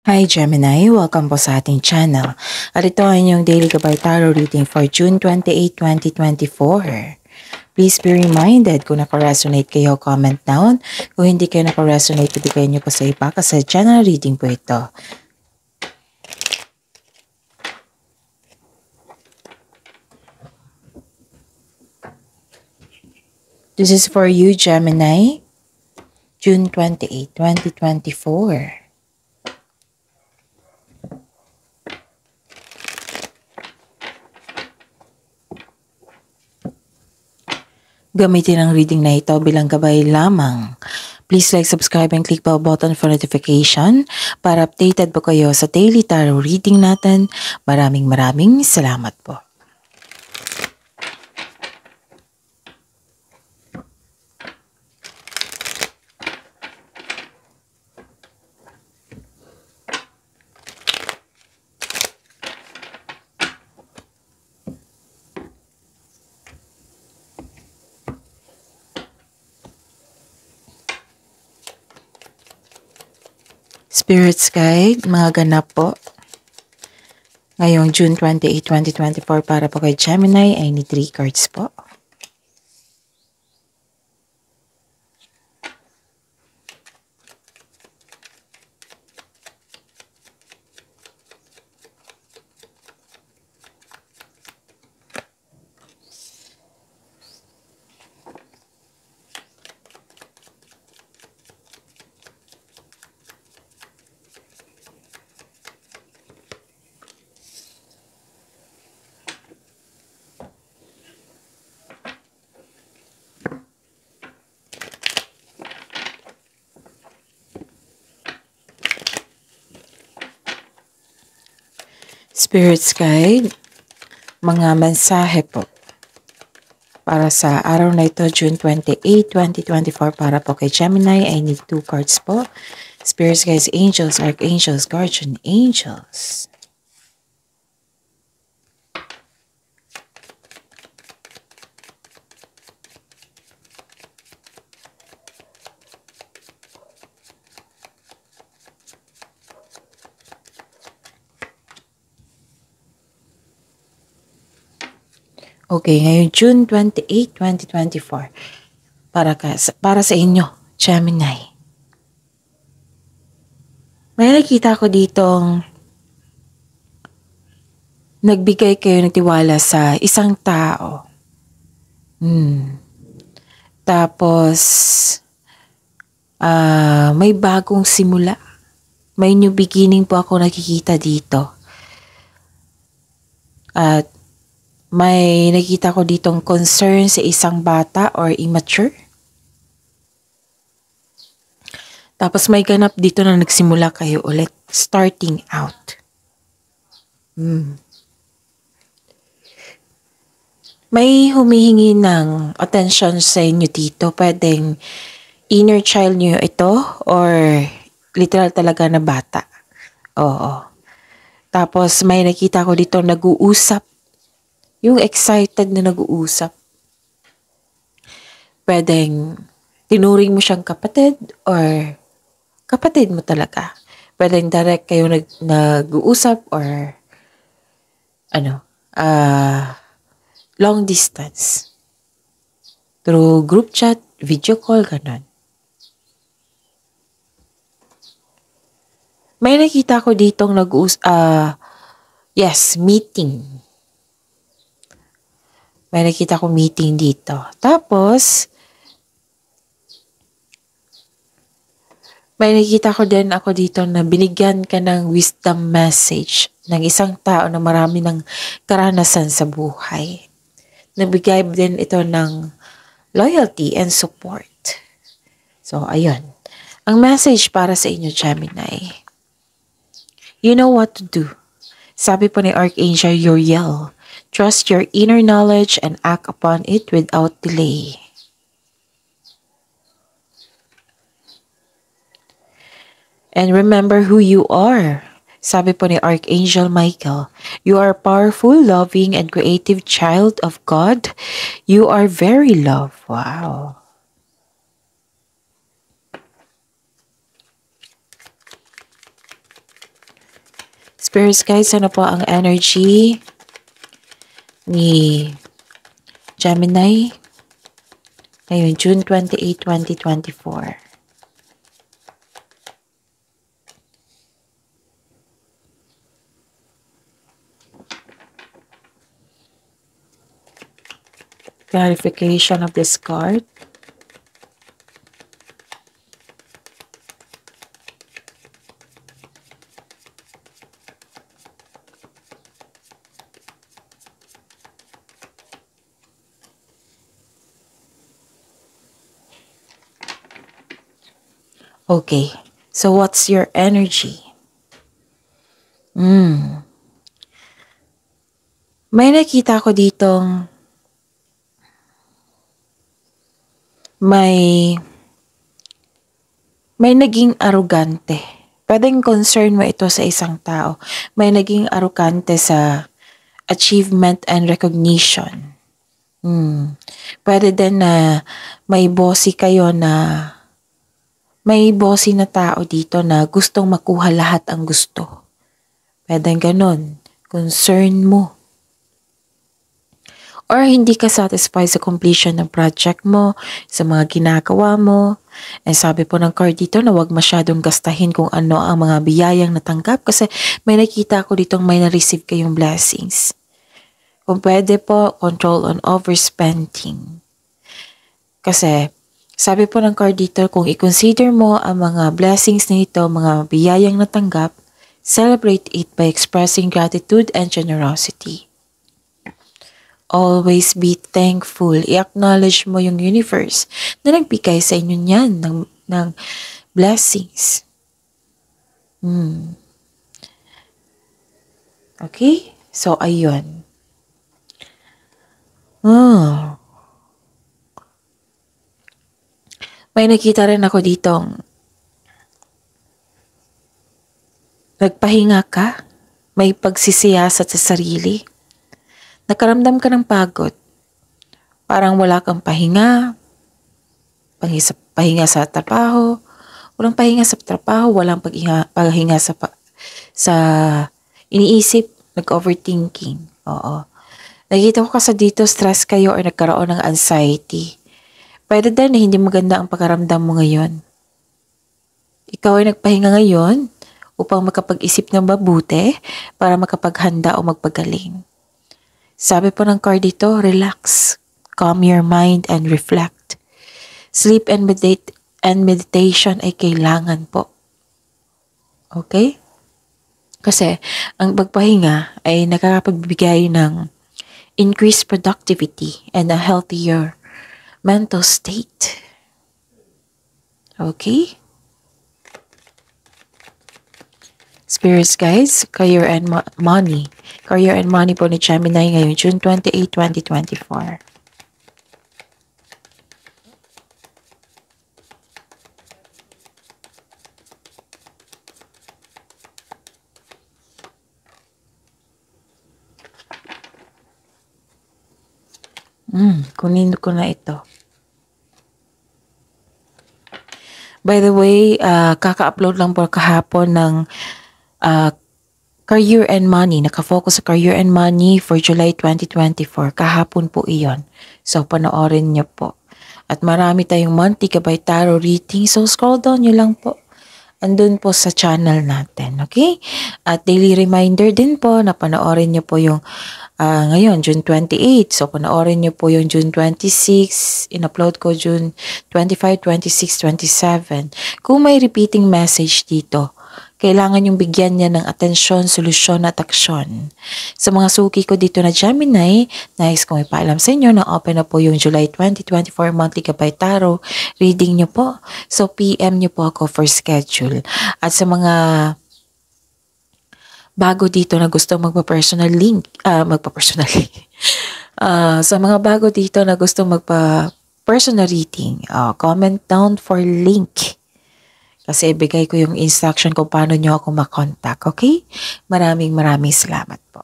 Hi Gemini, welcome po sa ating channel. At ito ay inyong daily Gabay Tarot reading for June 28, 2024. Please be reminded kung naka-resonate kayo, comment down. Kung hindi kayo naka-resonate, ibigay niyo po sa iba kasi channel reading po ito. This is for you Gemini, June 28, 2024. Gamitin ang reading na ito bilang gabay lamang. Please like, subscribe, and click bell button for notification para updated po kayo sa daily tarot reading natin. Maraming salamat po. Spirits Guide, mga ganap po. Ngayong June 28, 2024 para po kay Gemini ay ni 3 cards po. Spirits Guide, mga mensahe po para sa araw na ito, June 28, 2024 para po kay Gemini ay need 2 cards po. Spirits Guides, Angels, Archangels, Guardian Angels. Okay, ngayon June 28, 2024. Para sa inyo, Gemini. May nakita ko ditong nagbigay kayo ng tiwala sa isang tao. Tapos, may bagong simula. May new beginning po ako nakikita dito. At may nakita ko ditong concern sa isang bata or immature. Tapos may ganap dito na nagsimula kayo ulit. Starting out. May humihingi ng attention sa inyo dito. Pwedeng inner child niyo ito or literal talaga na bata. Oo. Tapos may nakita ko dito nag-uusap. Yung excited na nag-uusap. Pwedeng tinuring mo siyang kapatid or kapatid mo talaga. Pwedeng direct kayo nag-uusap or long distance. Through group chat, video call, ganun. May nakita ko ditong meeting. May nakita ko meeting dito. Tapos, may nakita ko din ako dito na binigyan ka ng wisdom message ng isang tao na marami ng karanasan sa buhay. Nabigay din ito ng loyalty and support. So, ayun. Ang message para sa inyo, Gemini. You know what to do. Sabi po ni Archangel Uriel, trust your inner knowledge and act upon it without delay. And remember who you are. Sabi po ni Archangel Michael, you are a powerful, loving, and creative child of God. You are very loved. Wow. Spirits guides, ano po ang energy ni Gemini ngayon, June 28, 2024. Clarification of this card. Okay, so what's your energy? May nakita ko ditong may naging arugante. Pwedeng concern mo ito sa isang tao. May naging arugante sa achievement and recognition. Pwede din na may bossy kayo na may bossy na tao dito na gustong makuha lahat ang gusto. Pwedeng ganun. Concern mo. Or hindi ka satisfied sa completion ng project mo, sa mga ginagawa mo. And sabi po ng card dito na huwag masyadong gastahin kung ano ang mga biyayang natanggap kasi may nakita ko ditong may na-receive kayong blessings. Kung pwede po, control on overspending. Kasi sabi po ng card dito, kung i-consider mo ang mga blessings nito, mga biyayang natanggap, celebrate it by expressing gratitude and generosity. Always be thankful. I-acknowledge mo yung universe na nagbigay sa inyo niyan ng blessings. Okay? So, ayun. May nakita rin ako ditong nagpahinga ka, may pagsisiyasat sa sarili. Nakaramdam ka ng pagod. Parang wala kang pahinga. Pahinga sa trabaho. Walang pahinga sa trabaho. Walang pahinga sa iniisip. Nag-overthinking. Oo. Nakita ko kasi dito stress kayo or nagkaroon ng anxiety. Pwede din na hindi maganda ang pakaramdam mo ngayon. Ikaw ay nagpahinga ngayon upang makapag-isip ng mabuti para makapaghanda o magpagaling. Sabi po ng card dito, relax, calm your mind and reflect. Sleep and meditation ay kailangan po. Okay? Kasi ang pagpahinga ay nakakapagbigay ng increased productivity and a healthier mental state. Okay? Spirits guys, career and money. Career and money po ni Gemini ngayon, June 28, 2024. Kunin ko na ito. By the way, kaka-upload lang po kahapon ng career and money. Nakafocus sa career and money for July 2024. Kahapon po iyon. So, panoorin niyo po. At marami tayong monthly Gabay Tarot reading. So, scroll down niyo lang po. Andun po sa channel natin. Okay? At daily reminder din po na panoorin niyo po yung ngayon, June 28. So, panoorin niyo po yung June 26. In-upload ko June 25, 26, 27. Kung may repeating message dito, kailangan yung bigyan niya ng atensyon, solusyon at aksyon. Sa mga suki ko dito na Gemini, nais kong ipaalam sa inyo na open na po yung July 2024 monthly Gabay Tarot reading niyo po. So PM niyo po ako for schedule. At sa mga bago dito na gusto magpa-personal link, sa mga bago dito na gusto magpa-personal reading, comment down for link. Kasi ibigay ko yung instruction kung paano nyo ako makontak, okay? Maraming salamat po.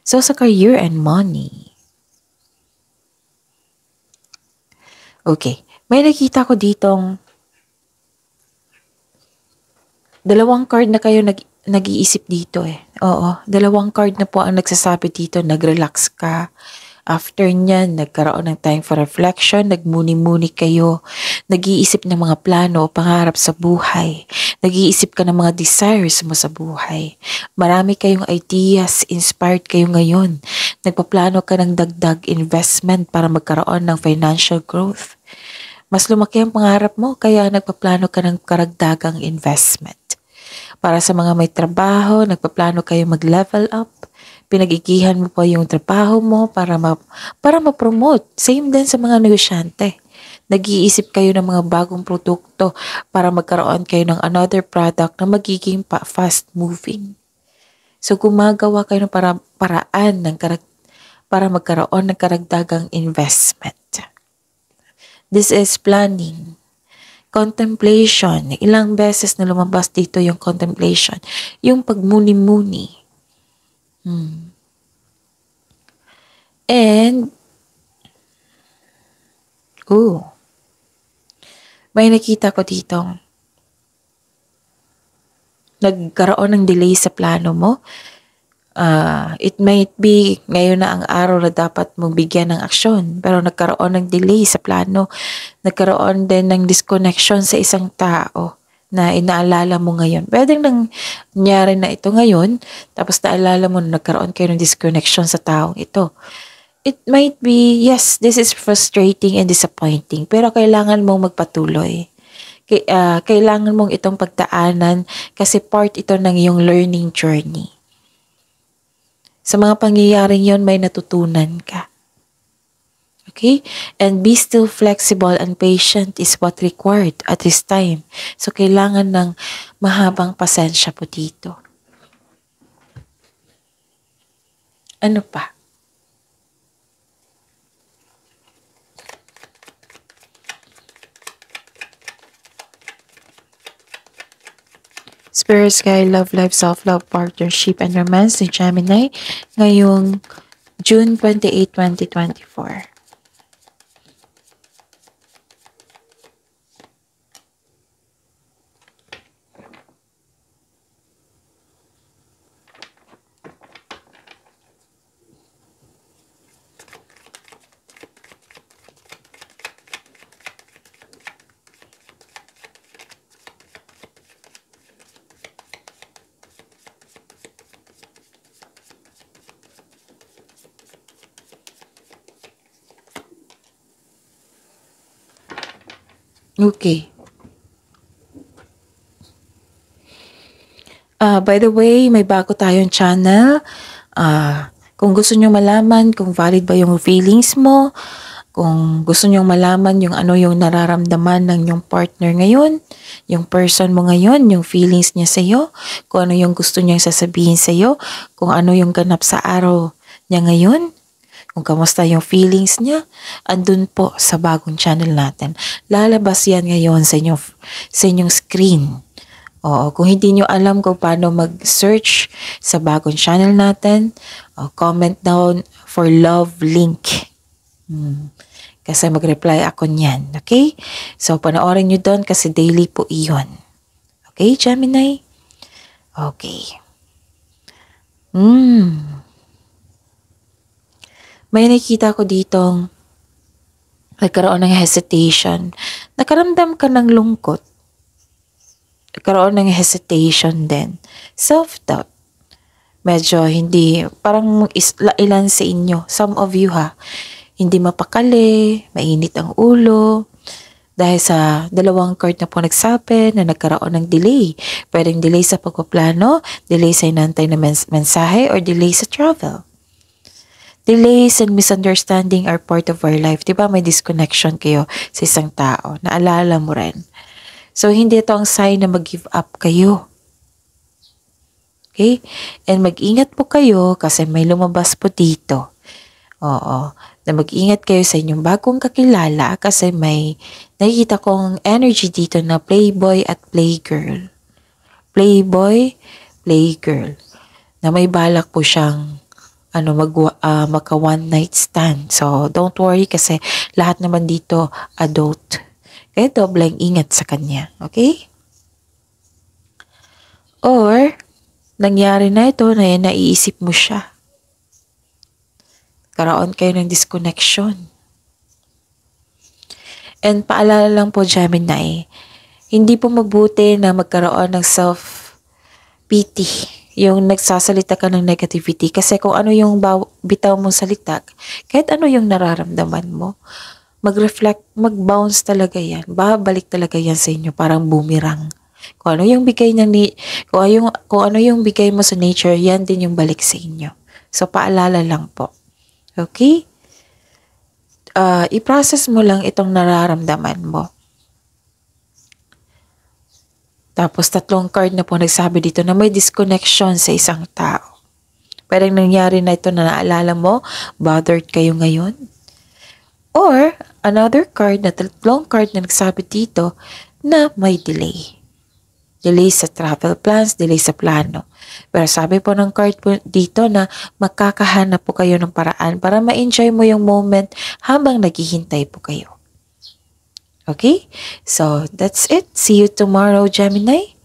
So, sa career and money. Okay. May nakita ko ditong dalawang card na kayo nag-iisip dito eh. Oo, dalawang card na po ang nagsasabi dito, nag-relax ka. After nyan, nagkaroon ng time for reflection, nagmuni-muni kayo, nag-iisip ng mga plano o pangarap sa buhay, nag-iisip ka ng mga desires mo sa buhay. Marami kayong ideas, inspired kayo ngayon. Nagpaplano ka ng dagdag investment para magkaroon ng financial growth. Mas lumaki ang pangarap mo, kaya nagpaplano ka ng karagdagang investment. Para sa mga may trabaho, nagpaplano kayo mag-level up. Pinag-igihan mo pa yung trabaho mo para ma-promote. Same din sa mga negosyante. Nag-iisip kayo ng mga bagong produkto para magkaroon kayo ng another product na magiging fast moving. So gumagawa kayo ng paraan para magkaroon ng karagdagang investment. This is planning. Contemplation. Ilang beses na lumabas dito yung contemplation. Yung pagmuni-muni. And, may nakita ko dito. Nagkaroon ng delay sa plano mo. It might be ngayon na ang araw na dapat mong bigyan ng aksyon, pero nagkaroon ng delay sa plano. Nagkaroon din ng disconnection sa isang tao na inaalala mo ngayon. Pwedeng nangyari na ito ngayon, tapos naalala mo na nagkaroon kayo ng disconnection sa taong ito. It might be, yes, this is frustrating and disappointing, pero kailangan mong magpatuloy. Kailangan mong itong pagdaanan kasi part ito ng iyong learning journey. Sa mga pangyayaring yon may natutunan ka. Okay? And be still flexible and patient is what required at this time. So, kailangan ng mahabang pasensya po dito. Ano pa? Spirit Sky, Love Life, Self-Love, Partnership, and Romance ni Gemini ngayong June 28, 2024. Okay. By the way, may bago tayong channel. Kung gusto nyo malaman kung valid ba yung feelings mo, kung gusto nyo malaman yung ano yung nararamdaman ng yung partner ngayon, yung person mo ngayon, yung feelings niya sa'yo, kung ano yung gusto niyang sasabihin sa'yo, kung ano yung ganap sa araw niya ngayon, kung kamusta yung feelings niya, andun po sa bagong channel natin. Lalabas yan ngayon sa inyong screen. Oo, kung hindi nyo alam kung paano mag-search sa bagong channel natin, comment down for love link. Kasi mag-reply ako niyan. Okay? So, panoorin nyo doon kasi daily po iyon. Okay, Gemini? Okay. May nakita ko ditong nagkaroon ng hesitation. Nakaramdam ka ng lungkot. Nagkaroon ng hesitation din. Self-doubt. Medyo hindi, parang ilan sa inyo, some of you hindi mapakali, mainit ang ulo. Dahil sa dalawang card na po nagsabi na nagkaroon ng delay. Pwedeng delay sa pagpaplano, delay sa inantay na mensahe, or delay sa travel. Delays and misunderstanding are part of our life. Diba may disconnection kayo sa isang tao? Naalala mo rin. So, hindi ito ang sign na mag-give up kayo. Okay? And mag-ingat po kayo kasi may lumabas po dito. Oo. Na mag-ingat kayo sa inyong bagong kakilala kasi may nakikita kong energy dito na playboy at playgirl. Playboy, playgirl. Na may balak po siyang maka one night stand. So, don't worry kasi lahat naman dito adult. Kaya dobleng ingat sa kanya. Okay? Or, nangyari na ito na yan, naiisip mo siya. Karoon kayo ng disconnection. And paalala lang po, Gemini, hindi po mabuti na magkaroon ng self-pity, yung nagsasalita ka ng negativity. Kasi kung ano yung bitaw mong salita, kahit ano yung nararamdaman mo, mag-reflect, mag-bounce talaga yan. Babalik talaga yan sa inyo, parang boomerang. Kung ano yung bigay kung ano yung bigay mo sa nature, yan din yung balik sa inyo. So, paalala lang po. Okay? I-process mo lang itong nararamdaman mo. Tapos 3 card na po nagsabi dito na may disconnection sa isang tao. Pwedeng nangyari na ito na naalala mo, bothered kayo ngayon. Or, another card na 3 card na nagsabi dito na may delay. Delay sa travel plans, delay sa plano. Pero sabi po ng card po dito na makakahanap po kayo ng paraan para ma-enjoy mo yung moment habang naghihintay po kayo. Okay? So, that's it. See you tomorrow, Gemini.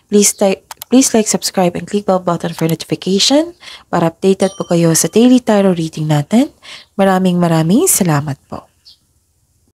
Please like, subscribe, and click bell button for notification para updated po kayo sa daily tarot reading natin. Maraming salamat po.